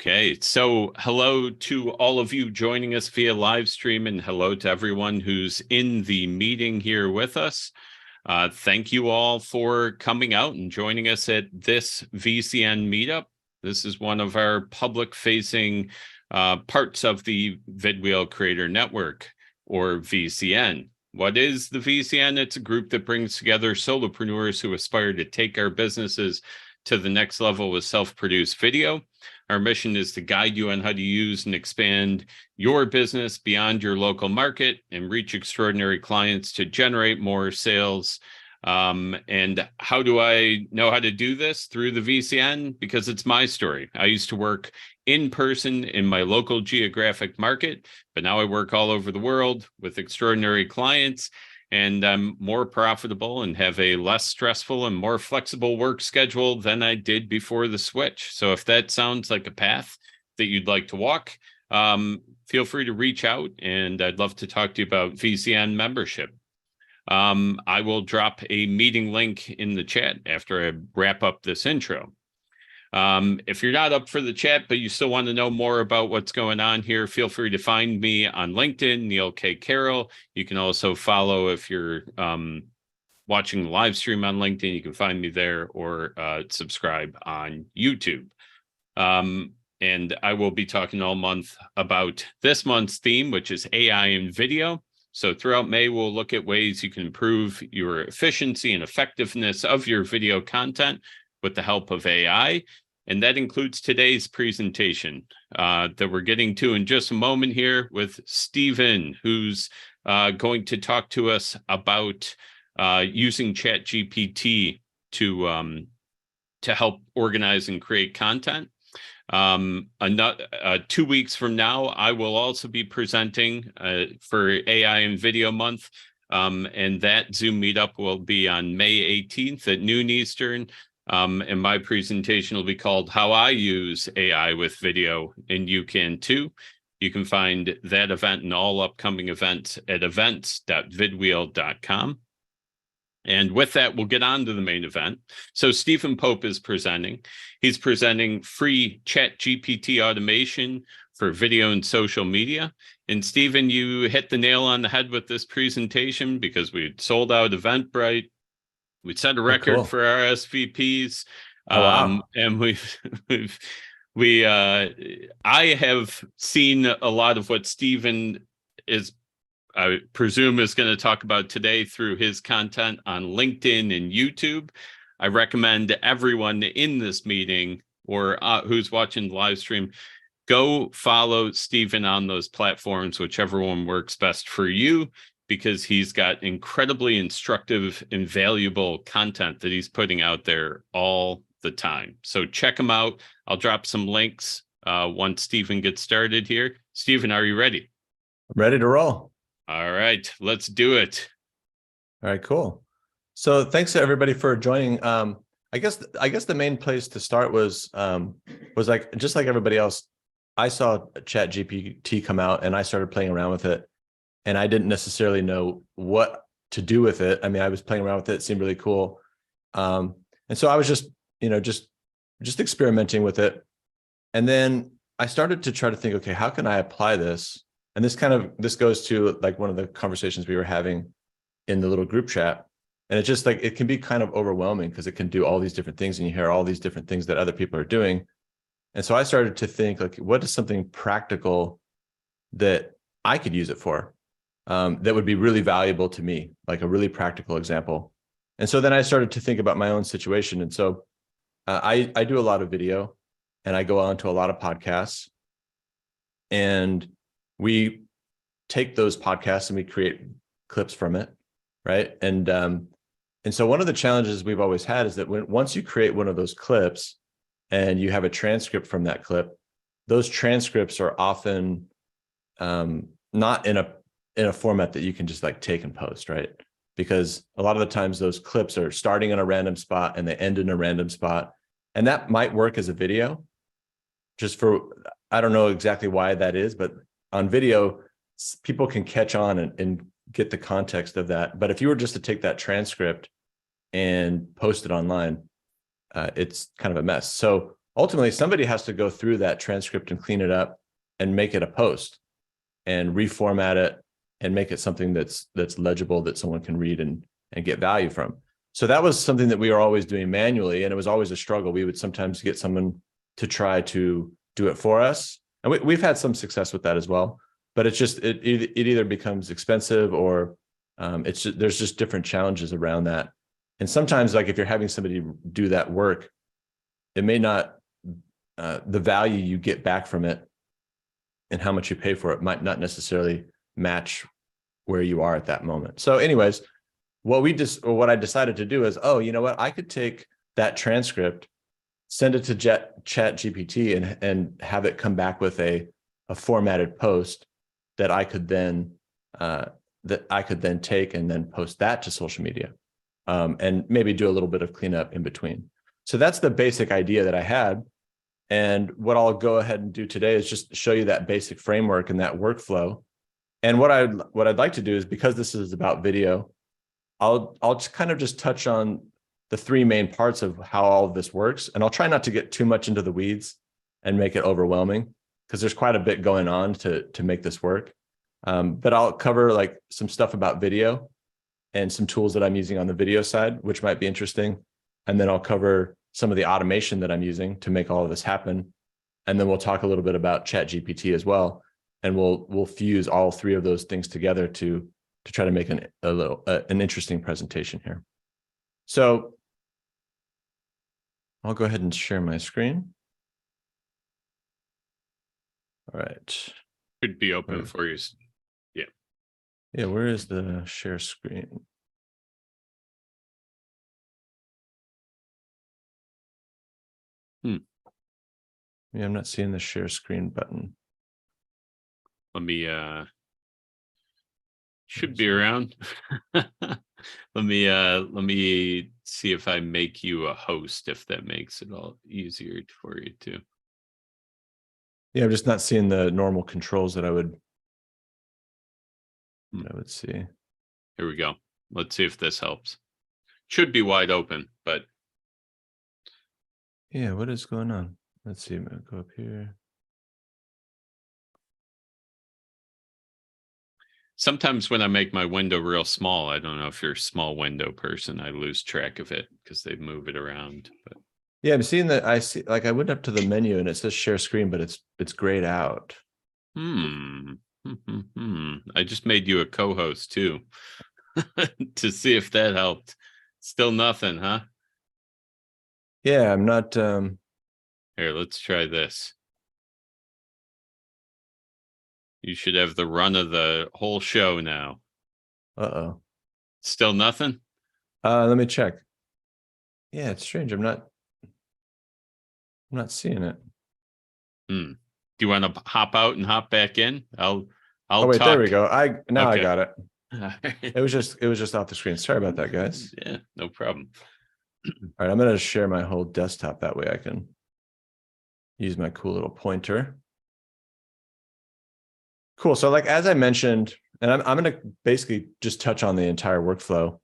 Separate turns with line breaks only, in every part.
Okay, so hello to all of you joining us via live stream, and hello to everyone who's in the meeting here with us. Thank you all for coming out and joining us at this VCN meetup. This is one of our public-facing parts of the vidwheel Creator Network, or VCN. What is the VCN? It's a group that brings together solopreneurs who aspire to take our businesses to the next level with self-produced video. Our mission is to guide you on how to use and expand your business beyond your local market and reach extraordinary clients to generate more sales. And how do I know how to do this? Through the VCN, because it's my story. I used to work in person in my local geographic market, but now I work all over the world with extraordinary clients, and I'm more profitable and have a less stressful and more flexible work schedule than I did before the switch. So if that sounds like a path that you'd like to walk, feel free to reach out, and I'd love to talk to you about VCN membership. I will drop a meeting link in the chat after I wrap up this intro. If you're not up for the chat, but you still want to know more about what's going on here, feel free to find me on LinkedIn, Neil K. Carroll. You can also follow, if you're watching the live stream on LinkedIn, you can find me there, or subscribe on YouTube. And I will be talking all month about this month's theme, which is AI and video. So throughout May, we'll look at ways you can improve your efficiency and effectiveness of your video content with the help of AI. And that includes today's presentation that we're getting to in just a moment here with Stephen, who's going to talk to us about using ChatGPT to help organize and create content. 2 weeks from now, I will also be presenting for AI and Video Month. And that Zoom meetup will be on May 18th at noon Eastern. And my presentation will be called How I Use AI with Video, and you can too. You can find that event and all upcoming events at events.vidwheel.com. And with that, we'll get on to the main event. So Stephen Pope is presenting. He's presenting free ChatGPT automation for video and social media. And Stephen, you hit the nail on the head with this presentation because we sold out Eventbrite. We set a record for our SVPs.
Oh, wow.
And I have seen a lot of what Stephen is, I presume, is going to talk about today through his content on LinkedIn and YouTube. I recommend everyone in this meeting or who's watching the live stream, go follow Stephen on those platforms, whichever one works best for you, because he's got incredibly instructive and valuable content that he's putting out there all the time. So check him out. I'll drop some links once Stephen gets started here. Stephen, are you ready?
I'm ready to roll.
All right, let's do it.
All right, cool. So thanks to everybody for joining. I guess the main place to start was like, just like everybody else, I saw ChatGPT come out and I started playing around with it. And I didn't necessarily know what to do with it. I mean, I was playing around with it. It seemed really cool. And so I was just experimenting with it. And then I started to try to think, okay, how can I apply this? And this goes to like one of the conversations we were having in the little group chat. And it's just like, it can be kind of overwhelming because it can do all these different things and you hear all these different things that other people are doing. And so I started to think, like, what is something practical that I could use it for? That would be really valuable to me, like a really practical example. And so then I started to think about my own situation. And so I do a lot of video and I go on to a lot of podcasts, and we take those podcasts and we create clips from it, right? And so one of the challenges we've always had is that once you create one of those clips and you have a transcript from that clip, those transcripts are often not in a format that you can just like take and post, right? Because a lot of the times those clips are starting in a random spot and they end in a random spot. And that might work as a video, I don't know exactly why that is, but on video, people can catch on and get the context of that. But if you were just to take that transcript and post it online, it's kind of a mess. So ultimately somebody has to go through that transcript and clean it up and make it a post and reformat it and make it something that's legible that someone can read and get value from. So that was something that we were always doing manually, and it was always a struggle. We would sometimes get someone to try to do it for us, and we've had some success with that as well. But it's just it either becomes expensive or there's just different challenges around that. And sometimes, like if you're having somebody do that work, it may not the value you get back from it and how much you pay for it might not necessarily match where you are at that moment. So anyways, what I decided to do is, oh, you know what? I could take that transcript, send it to ChatGPT and have it come back with a formatted post that I could then take and then post that to social media, and maybe do a little bit of cleanup in between. So that's the basic idea that I had. And what I'll go ahead and do today is just show you that basic framework and that workflow. And what I'd like to do is, because this is about video, I'll just kind of just touch on the three main parts of how all of this works. And I'll try not to get too much into the weeds and make it overwhelming, because there's quite a bit going on to make this work. But I'll cover like some stuff about video and some tools that I'm using on the video side, which might be interesting. And then I'll cover some of the automation that I'm using to make all of this happen. And then we'll talk a little bit about ChatGPT as well. And we'll fuse all three of those things together to try to make an interesting presentation here. So I'll go ahead and share my screen. All right.
Should be open for you. Yeah.
Yeah, where is the share screen? Yeah, I'm not seeing the share screen button.
Let me should be around. let me see if I make you a host, if that makes it all easier for you too.
Yeah, I'm just not seeing the normal controls that I would see.
Here we go. Let's see if this helps. Should be wide open, but
yeah, what is going on? Let's see. I'm gonna go up here.
sometimes when I make my window real small, I don't know if you're a small window person, I lose track of it because they move it around. But
Yeah, I'm seeing that. I see, like I went up to the menu and it says share screen, but it's grayed out.
I just made you a co-host too to see if that helped. Still nothing, huh?
Yeah, I'm not.
Here, let's try this. You should have the run of the whole show now.
Uh-oh.
Still nothing?
Let me check. Yeah, it's strange. I'm not seeing it.
Do you want to hop out and hop back in? I'll
oh wait,
talk.
there we go. I
Okay.
got it. It was just off the screen. Sorry about that, guys.
Yeah, no problem.
All right, I'm gonna share my whole desktop. That way I can use my cool little pointer. Cool. So like, as I mentioned, and I'm going to basically just touch on the entire workflow.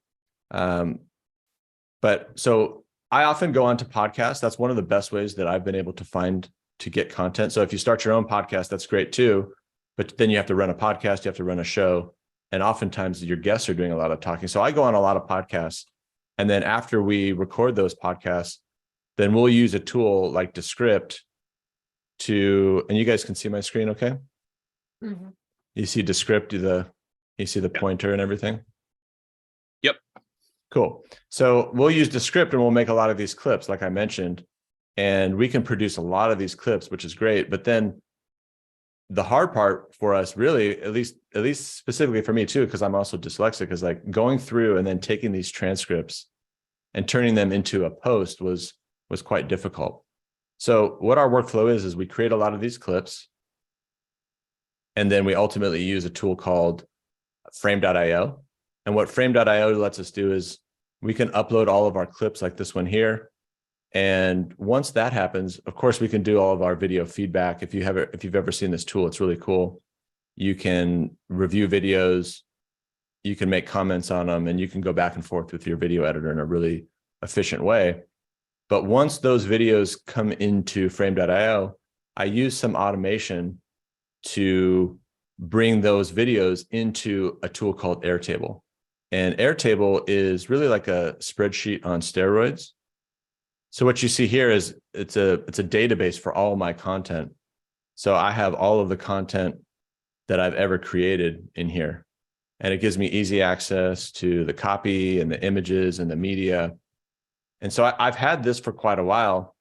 But so I often go onto podcasts. That's one of the best ways that I've been able to find to get content. So if you start your own podcast, that's great too. But then you have to run a podcast, you have to run a show. And oftentimes your guests are doing a lot of talking. So I go on a lot of podcasts. And then after we record those podcasts, then we'll use a tool like Descript to, and you guys can see my screen, okay? Mm-hmm. You see Descript, you see the pointer and everything?
Yep.
Cool. So we'll use Descript and we'll make a lot of these clips, like I mentioned, and we can produce a lot of these clips, which is great. But then the hard part for us, really, at least specifically for me too, because I'm also dyslexic, is like going through and then taking these transcripts and turning them into a post was quite difficult. So what our workflow is we create a lot of these clips, and then we ultimately use a tool called frame.io. And what frame.io lets us do is we can upload all of our clips like this one here. And once that happens, of course, we can do all of our video feedback. If you've ever seen this tool, it's really cool. You can review videos, you can make comments on them, and you can go back and forth with your video editor in a really efficient way. But once those videos come into frame.io, I use some automation to bring those videos into a tool called Airtable. And Airtable is really like a spreadsheet on steroids. So what you see here is it's a database for all my content. So I have all of the content that I've ever created in here. And it gives me easy access to the copy and the images and the media. And so I've had this for quite a while.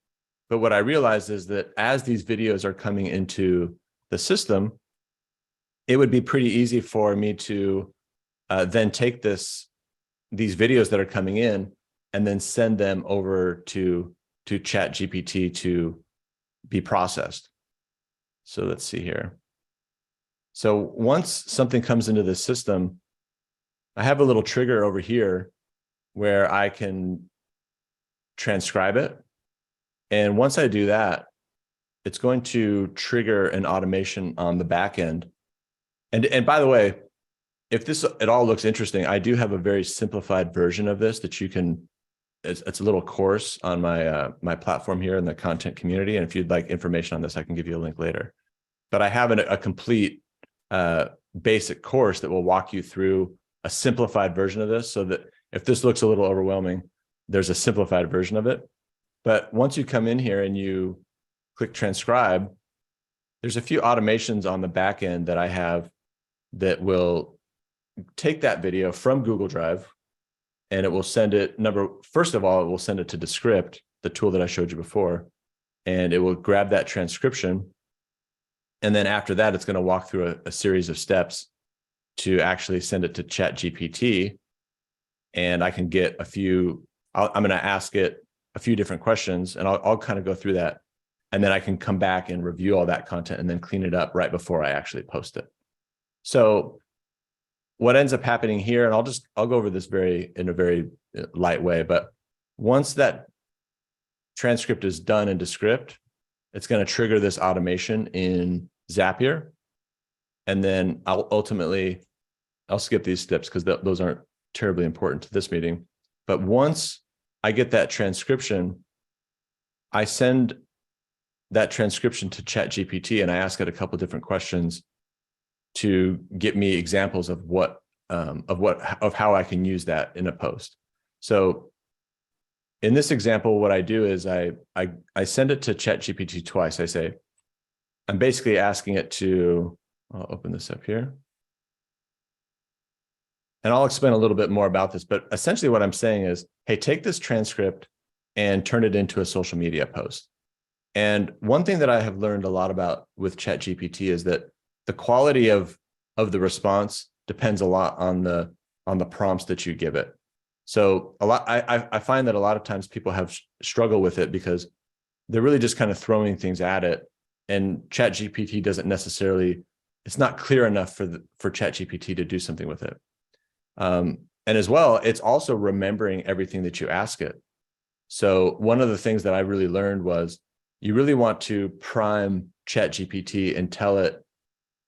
But what I realized is that as these videos are coming into the system, it would be pretty easy for me to then take these videos that are coming in and then send them over to ChatGPT to be processed. So let's see here. So once something comes into the system, I have a little trigger over here where I can transcribe it. And once I do that, it's going to trigger an automation on the back end. And by the way, if this at all looks interesting, I do have a very simplified version of this that you can, it's a little course on my my platform here in the content community. And if you'd like information on this, I can give you a link later. But I have a complete basic course that will walk you through a simplified version of this, so that if this looks a little overwhelming, there's a simplified version of it. But once you come in here and you click transcribe, there's a few automations on the back end that I have that will take that video from Google Drive, and it will send it, first of all, it will send it to Descript, the tool that I showed you before, and it will grab that transcription. And then after that, it's going to walk through a series of steps to actually send it to ChatGPT. And I can get I'm going to ask it a few different questions, and I'll kind of go through that. And then I can come back and review all that content and then clean it up right before I actually post it. So what ends up happening here, and I'll go over this in a very light way, but once that transcript is done in Descript, it's going to trigger this automation in Zapier. And then I'll skip these steps because those aren't terribly important to this meeting. But once I get that transcription, I send that transcription to ChatGPT and I ask it a couple different questions to get me examples of how I can use that in a post. So in this example, what I do is I send it to ChatGPT twice. I say, I'm basically asking it to, I'll open this up here. And I'll explain a little bit more about this, but essentially what I'm saying is, hey, take this transcript and turn it into a social media post. And one thing that I have learned a lot about with ChatGPT is that the quality of the response depends a lot on the prompts that you give it. So I find that a lot of times people have struggle with it because they're really just kind of throwing things at it, and ChatGPT doesn't necessarily, it's not clear enough for ChatGPT to do something with it. And as well, it's also remembering everything that you ask it. So one of the things that I really learned was you really want to prime ChatGPT and tell it,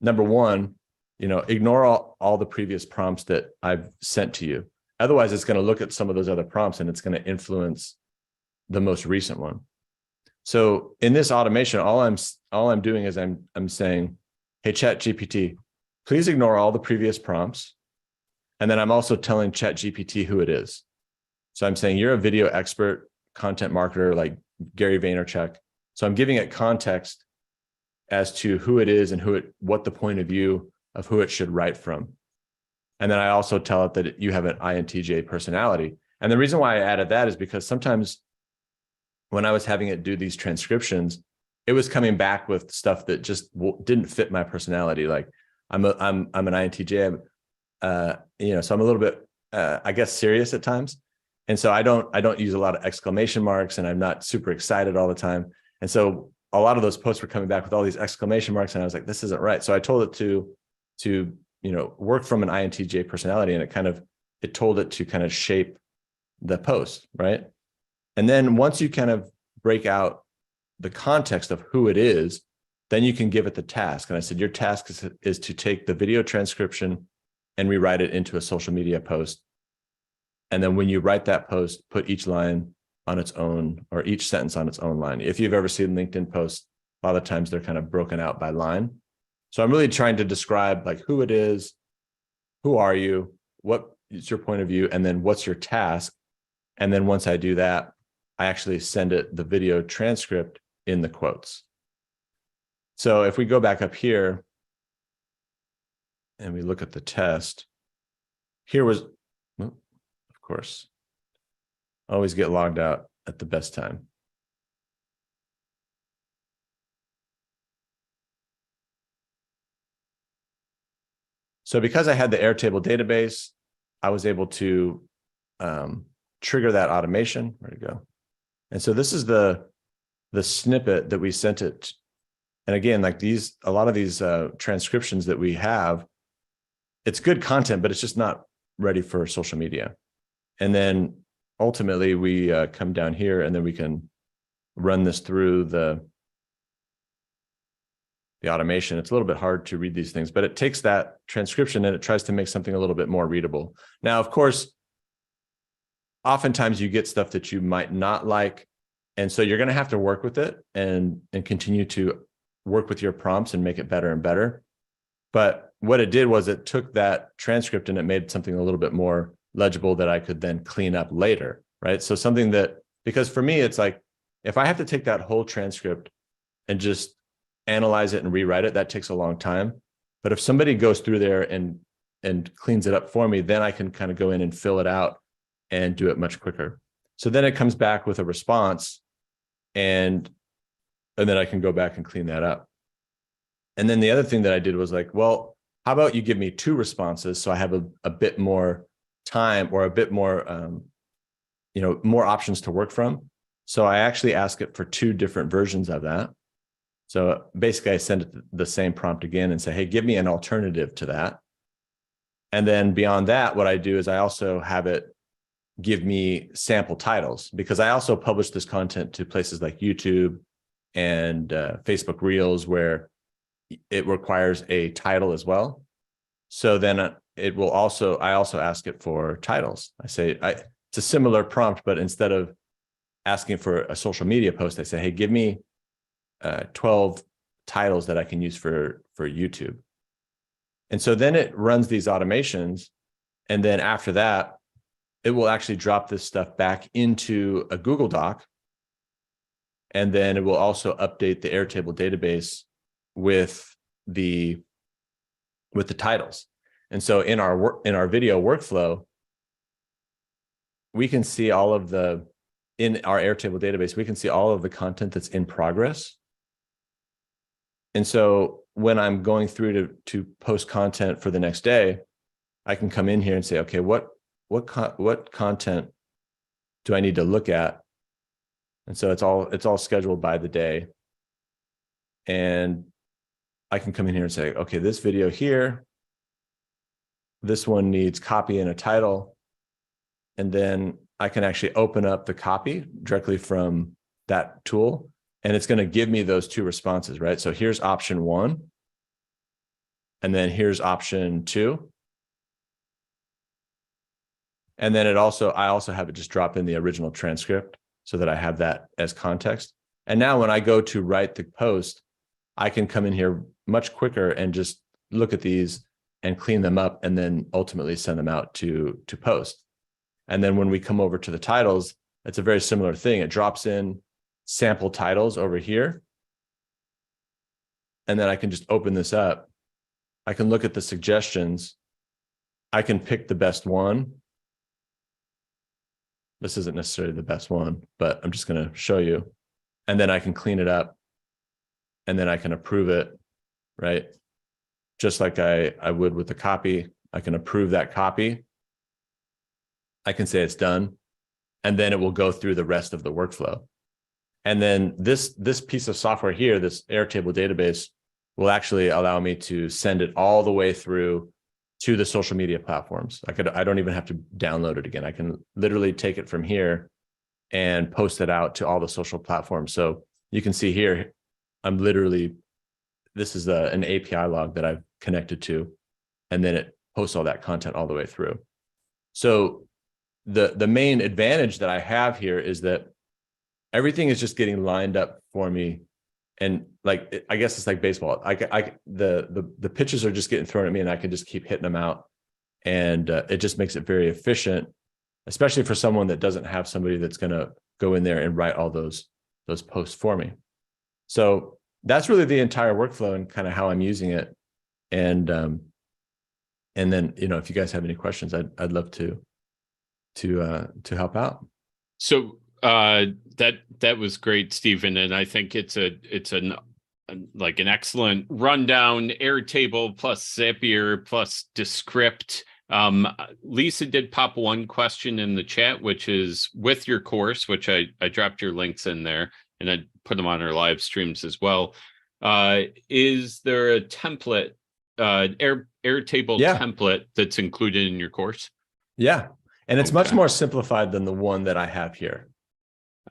number one, ignore all the previous prompts that I've sent to you. Otherwise, it's going to look at some of those other prompts and it's going to influence the most recent one. So in this automation, all I'm doing is I'm saying, hey, ChatGPT, please ignore all the previous prompts. And then I'm also telling ChatGPT who it is. So I'm saying, you're a video expert, content marketer like Gary Vaynerchuk. So I'm giving it context as to who it is and what the point of view of who it should write from. And then I also tell it that you have an INTJ personality. And the reason why I added that is because sometimes when I was having it do these transcriptions, it was coming back with stuff that just didn't fit my personality. Like I'm an INTJ, so I'm a little bit, I guess, serious at times. And so I don't use a lot of exclamation marks, and I'm not super excited all the time. And so a lot of those posts were coming back with all these exclamation marks, and I was like, this isn't right. So I told it to work from an INTJ personality, and it told it to kind of shape the post, right? And then once you kind of break out the context of who it is, then you can give it the task. And I said, your task is to take the video transcription and rewrite it into a social media post. And then when you write that post, put each line on its own, or each sentence on its own line. If you've ever seen LinkedIn posts, a lot of times they're kind of broken out by line. So I'm really trying to describe like who it is, who are you, what is your point of view, and then what's your task. And then once I do that, I actually send it the video transcript in the quotes. So if we go back up here and we look at the test, here was, of course, always get logged out at the best time. So because I had the Airtable database, I was able to trigger that automation. Where'd it go? And so this is the snippet that we sent it. And again, like a lot of these transcriptions that we have, it's good content, but it's just not ready for social media. And then ultimately we come down here and then we can run this through the automation. It's a little bit hard to read these things, but it takes that transcription and it tries to make something a little bit more readable. Now, of course, oftentimes you get stuff that you might not like. And so you're going to have to work with it and continue to work with your prompts and make it better and better. But what it did was it took that transcript and it made something a little bit more legible that I could then clean up later, right? So something that, because for me, it's like, if I have to take that whole transcript and just analyze it and rewrite it, that takes a long time. But if somebody goes through there and cleans it up for me, then I can kind of go in and fill it out and do it much quicker. So then it comes back with a response and then I can go back and clean that up. And then the other thing that I did was like, well, how about you give me 2 responses so I have a bit more time or a bit more, more options to work from. So I actually ask it for 2 different versions of that. So basically I send it the same prompt again and say, hey, give me an alternative to that. And then beyond that, what I do is I also have it give me sample titles, because I also publish this content to places like YouTube and Facebook Reels, where it requires a title as well. So then I also ask it for titles. I say, it's a similar prompt, but instead of asking for a social media post, I say, hey, give me 12 titles that I can use for YouTube. And so then it runs these automations. And then after that, it will actually drop this stuff back into a Google Doc. And then it will also update the Airtable database with the titles. And so in our video workflow, we can see in our Airtable database, we can see all of the content that's in progress. And so when I'm going through to post content for the next day, I can come in here and say, okay, what content do I need to look at? And so it's all scheduled by the day. And I can come in here and say, okay, this video here, this one needs copy and a title. And then I can actually open up the copy directly from that tool. And it's going to give me those 2 responses, right? So here's option 1. And then here's option 2. And then I also have it just drop in the original transcript so that I have that as context. And now when I go to write the post, I can come in here much quicker and just look at these and clean them up and then ultimately send them out to post. And then when we come over to the titles, it's a very similar thing. It drops in sample titles over here. And then I can just open this up. I can look at the suggestions. I can pick the best one. This isn't necessarily the best one, but I'm just going to show you. And then I can clean it up. And then I can approve it, right? Just like I would with the copy. I can approve that copy. I can say it's done. And then it will go through the rest of the workflow. And then this piece of software here, this Airtable database, will actually allow me to send it all the way through to the social media platforms. I don't even have to download it again. I can literally take it from here and post it out to all the social platforms. So you can see here, this is an API log that I've connected to, and then it posts all that content all the way through. So the main advantage that I have here is that everything is just getting lined up for me. And like, I guess it's like baseball. The pitches are just getting thrown at me, and I can just keep hitting them out. And it just makes it very efficient, especially for someone that doesn't have somebody that's going to go in there and write all those posts for me. So that's really the entire workflow and kind of how I'm using it. And then, if you guys have any questions, I'd love to help out.
So that was great, Stephen, and I think it's an excellent rundown. Airtable plus Zapier plus Descript. Lisa did pop one question in the chat, which is with your course, which I dropped your links in there, and I put them on our live streams as well. Is there a template, Airtable template that's included in your course?
Yeah. And it's much more simplified than the one that I have here.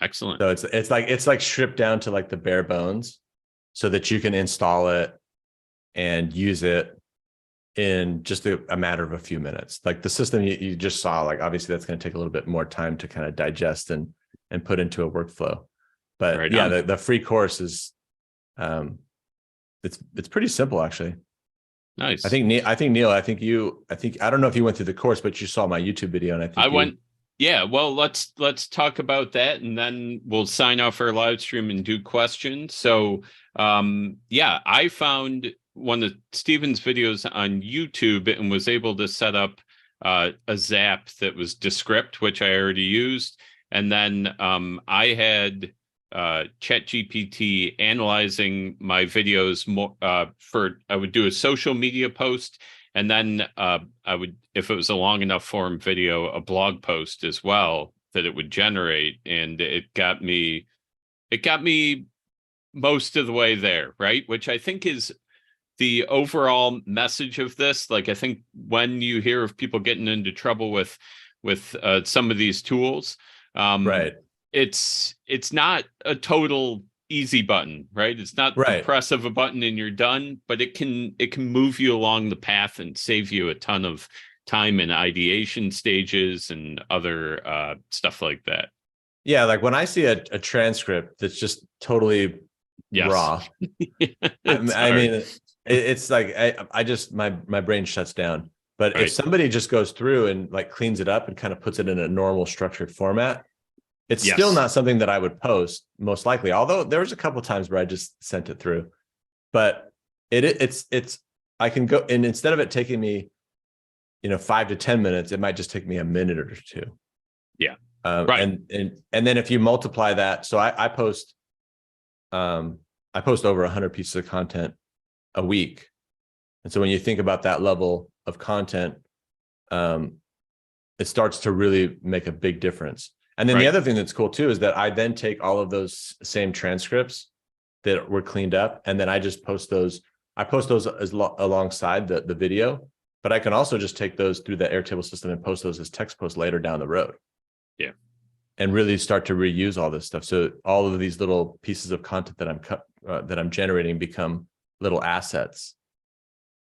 Excellent.
So it's like stripped down to like the bare bones so that you can install it and use it in just a matter of a few minutes. Like the system you just saw, like obviously that's going to take a little bit more time to kind of digest and put into a workflow. But right yeah, the free course is it's pretty simple actually.
Nice.
I think Neil, I don't know if you went through the course, but you saw my YouTube video, and I think
went. Yeah, well, let's talk about that, and then we'll sign off our live stream and do questions. So, I found one of Stephen's videos on YouTube and was able to set up a Zap that was Descript, which I already used, and then I had ChatGPT analyzing my videos more I would do a social media post, and then I would, if it was a long enough form video, a blog post as well that it would generate, and it got me most of the way there, right? Which I think is the overall message of this. Like, I think when you hear of people getting into trouble with some of these tools,
right.
It's not a total easy button, right? It's not the press of a button and you're done, but it can move you along the path and save you a ton of time in ideation stages and other stuff like that.
Yeah, like when I see a transcript that's just totally raw, I mean, it's like I just my brain shuts down. But if somebody just goes through and like cleans it up and kind of puts it in a normal structured format, it's still not something that I would post, most likely. Although there was a couple of times where I just sent it through, but it's I can go, and instead of it taking me, 5 to 10 minutes, it might just take me a minute or two.
Yeah.
And then if you multiply that, so I post over 100 pieces of content a week, and so when you think about that level of content, it starts to really make a big difference. And then the other thing that's cool too is that I then take all of those same transcripts that were cleaned up, and then I just post those. I post those alongside the video, but I can also just take those through the Airtable system and post those as text posts later down the road.
Yeah,
and really start to reuse all this stuff. So all of these little pieces of content that I'm generating become little assets.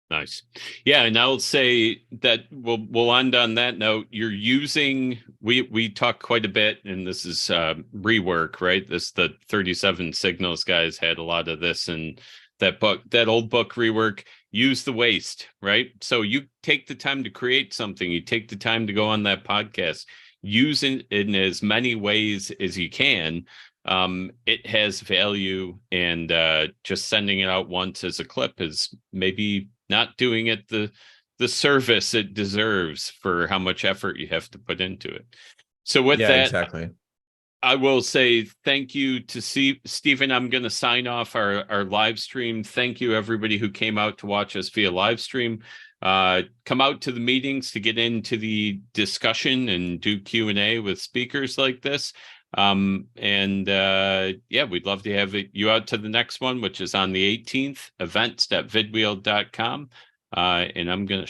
Nice. Yeah, and I'll say that we'll end on that note. You're using, we talk quite a bit, and this is rework, right? The 37 Signals guys had a lot of this in that book, that old book, Rework. Use the waste, right? So you take the time to create something, you take the time to go on that podcast, use it in as many ways as you can. It has value, and just sending it out once as a clip is maybe not doing it the service it deserves for how much effort you have to put into it. So with that,
exactly.
I will say thank you to Stephen. I'm going to sign off our live stream. Thank you, everybody who came out to watch us via live stream. Come out to the meetings to get into the discussion and do Q&A with speakers like this. We'd love to have you out to the next one, which is on the 18th, events.vidwheel.com. And I'm going to